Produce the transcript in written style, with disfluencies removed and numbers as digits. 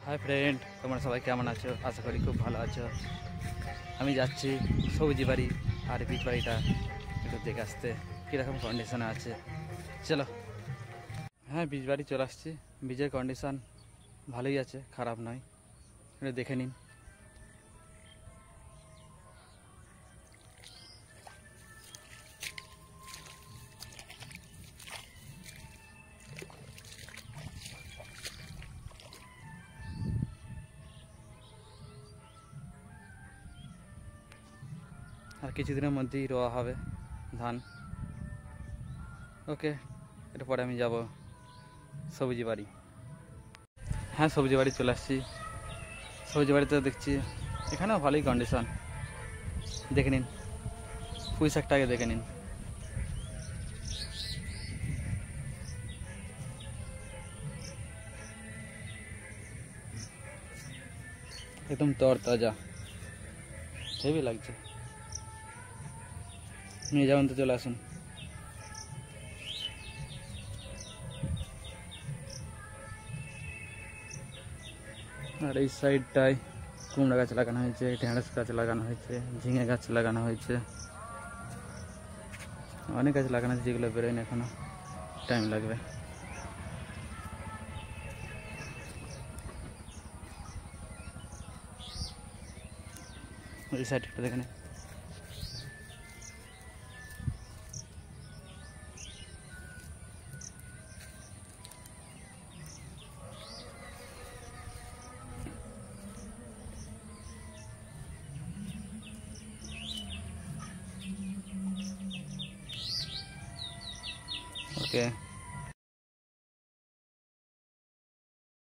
Hi friend, তোমরা সবাই কেমন আছো? আশা করি খুব ভালো আছো। আমি যাচ্ছি সবজি বাড়ি আর বীজ বাড়িটা একটু দেখে আসতে কীরকম কন্ডিশনে আছে। চলো। হ্যাঁ, বীজ বাড়ি চলে আসছি। বীজের কন্ডিশান ভালোই আছে, খারাপ নয়। একটু দেখে নিন। আর কিছুদিনের মধ্যেই রোয়া হবে ধান। ওকে, এরপরে আমি যাব সবজি বাড়ি। হ্যাঁ, সবজি বাড়ি চলে আসছি। সবজি বাড়িতে দেখছি এখানেও ভালোই কন্ডিশন। দেখে নিন, পুঁই শাকটা আগে দেখে নিন। একদম তরতাজা, হেভি লাগছে। নিয়ে যাবেন তো, চলে আসুন। আর এই সাইডটায় কুমড়া গাছ লাগানো হয়েছে, ঢেঁড়স গাছ লাগানো হয়েছে, ঝিঙে গাছ লাগানো হয়েছে, অনেক গাছ লাগানো হয়েছে যেগুলো বেরোয়নি এখনো, টাইম লাগবে। এই সাইডটা দেখে নিন। ওকে।